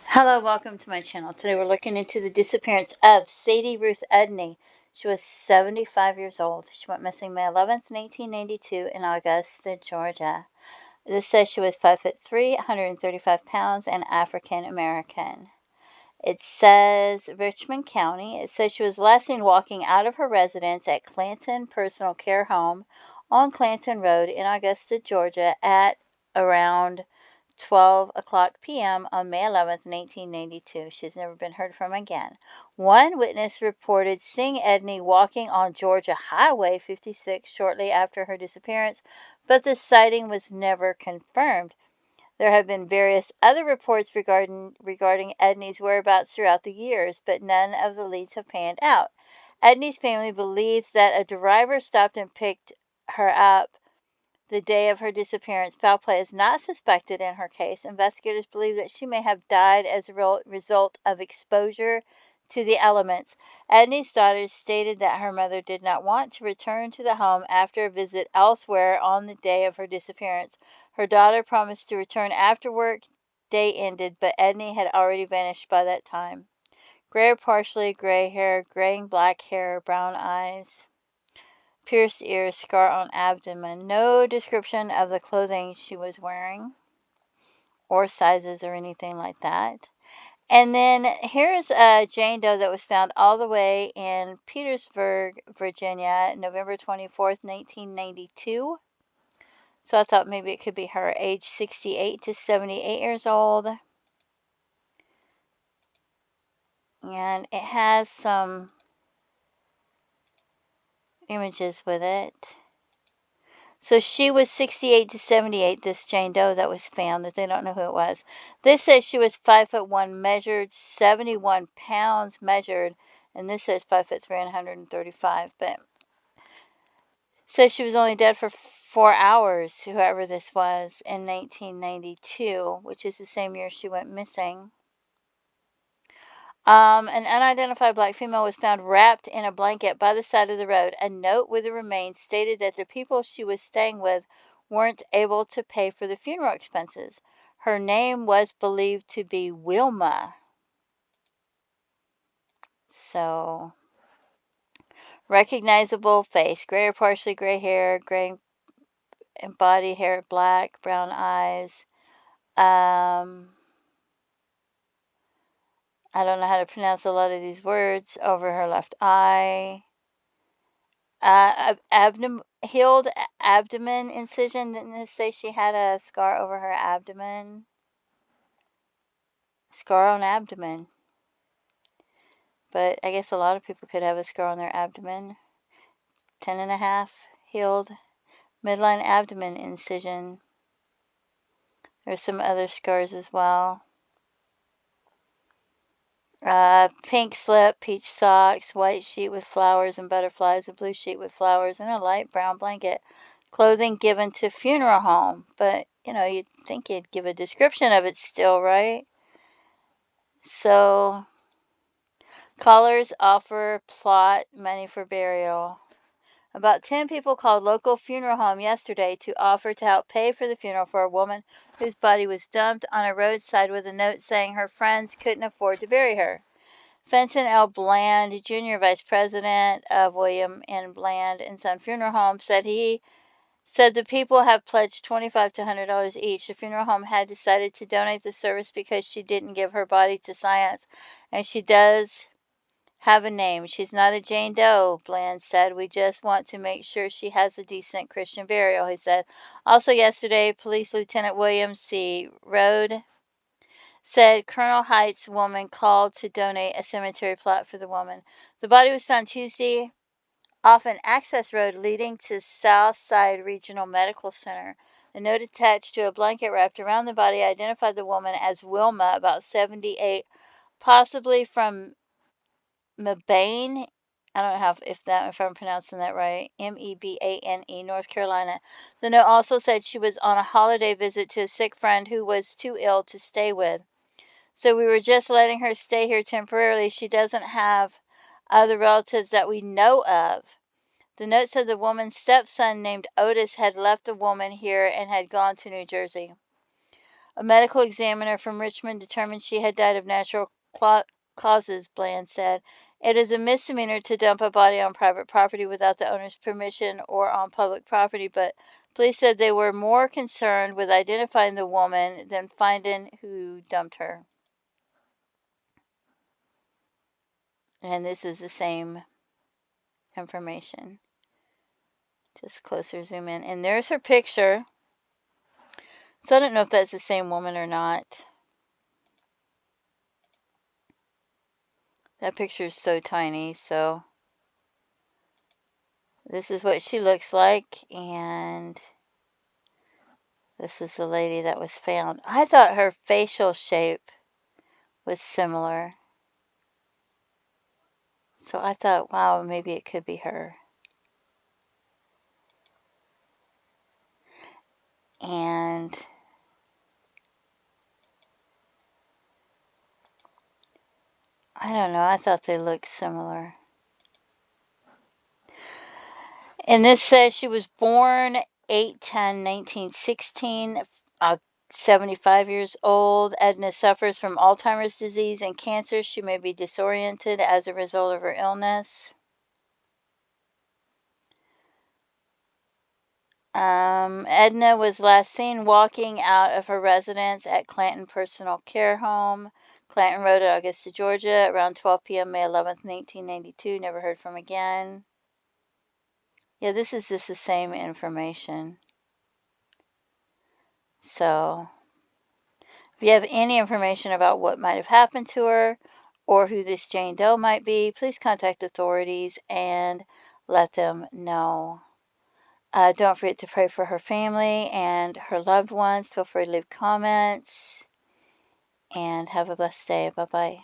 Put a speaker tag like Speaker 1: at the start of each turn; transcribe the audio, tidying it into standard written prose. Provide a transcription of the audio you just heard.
Speaker 1: Hello, welcome to my channel. Today we're looking into the disappearance of Sadie Ruth Edney. She was 75 years old. She went missing May 11th, 1892 in Augusta, Georgia. This says she was 5'3", 135 pounds, and African American. It says Richmond County. It says she was last seen walking out of her residence at Clanton Personal Care Home on Clanton Road in Augusta, Georgia at around 12 o'clock p.m. on May 11th, 1892. She's never been heard from again. One witness reported seeing Edney walking on Georgia Highway 56 shortly after her disappearance, but the sighting was never confirmed. There have been various other reports regarding Edney's whereabouts throughout the years, but none of the leads have panned out. Edney's family believes that a driver stopped and picked her up the day of her disappearance. Foul play is not suspected in her case. Investigators believe that she may have died as a result of exposure to the elements. Edney's daughters stated that her mother did not want to return to the home after a visit elsewhere on the day of her disappearance. Her daughter promised to return after work day ended, but Edney had already vanished by that time. Gray or partially gray hair, graying black hair, brown eyes, pierced ears, scar on abdomen. No description of the clothing she was wearing or sizes or anything like that. And then here's a Jane Doe that was found all the way in Petersburg, Virginia, November 24th, 1992. So I thought maybe it could be her, age 68 to 78 years old. And it has some images with it. So she was 68 to 78, this Jane Doe that was found, that they don't know who it was. This says she was 5'1", measured, 71 pounds measured, and this says 5'3" and 135. But says she was only dead for 4 hours, whoever this was, in 1992, which is the same year she went missing. An unidentified black female was found wrapped in a blanket by the side of the road. A note with the remains stated that the people she was staying with weren't able to pay for the funeral expenses. Her name was believed to be Wilma. So, recognizable face, gray or partially gray hair, gray body hair, black, brown eyes. I don't know how to pronounce a lot of these words. Over her left eye. Healed abdomen incision. Didn't it say she had a scar over her abdomen? Scar on abdomen. But I guess a lot of people could have a scar on their abdomen. 10.5 healed midline abdomen incision. There's some other scars as well. Pink slip, peach socks, white sheet with flowers and butterflies, a blue sheet with flowers, and a light brown blanket. Clothing given to funeral home. But, you'd think you'd give a description of it still, right? So, callers offer plot money for burial. About 10 people called local funeral home yesterday to offer to help pay for the funeral for a woman whose body was dumped on a roadside with a note saying her friends couldn't afford to bury her. Fenton L. Bland, Jr., Vice President of William N. Bland and Son Funeral Home, said the people have pledged $25 to $100 each. The funeral home had decided to donate the service because she didn't give her body to science, and she does have a name. She's not a Jane Doe, Bland said. We just want to make sure she has a decent Christian burial, he said. Also yesterday, Police Lieutenant William C. Rode said Colonel Heights woman called to donate a cemetery plot for the woman. The body was found Tuesday off an access road leading to Southside Regional Medical Center. A note attached to a blanket wrapped around the body identified the woman as Wilma, about 78, possibly from Mebane. I don't know if I'm pronouncing that right. Mebane, North Carolina. The note also said she was on a holiday visit to a sick friend who was too ill to stay with. So we were just letting her stay here temporarily. She doesn't have other relatives that we know of. The note said the woman's stepson named Otis had left the woman here and had gone to New Jersey. A medical examiner from Richmond determined she had died of natural causes, Bland said. It is a misdemeanor to dump a body on private property without the owner's permission or on public property, but police said they were more concerned with identifying the woman than finding who dumped her. And this is the same information. Just closer zoom in. And there's her picture. So I don't know if that's the same woman or not. That picture is so tiny, so this is what she looks like, and this is the lady that was found. I thought her facial shape was similar. So I thought, wow, maybe it could be her. And I don't know, I thought they looked similar. And this says she was born 8/10/1916, 75 years old. Edna suffers from Alzheimer's disease and cancer. She may be disoriented as a result of her illness. Edna was last seen walking out of her residence at Clanton Personal Care Home, Clanton Road at Augusta, Georgia, around 12 p.m. May 11th, 1992. Never heard from again. Yeah, this is just the same information. So, if you have any information about what might have happened to her or who this Jane Doe might be, please contact authorities and let them know. Don't forget to pray for her family and her loved ones. Feel free to leave comments. And have a blessed day. Bye-bye.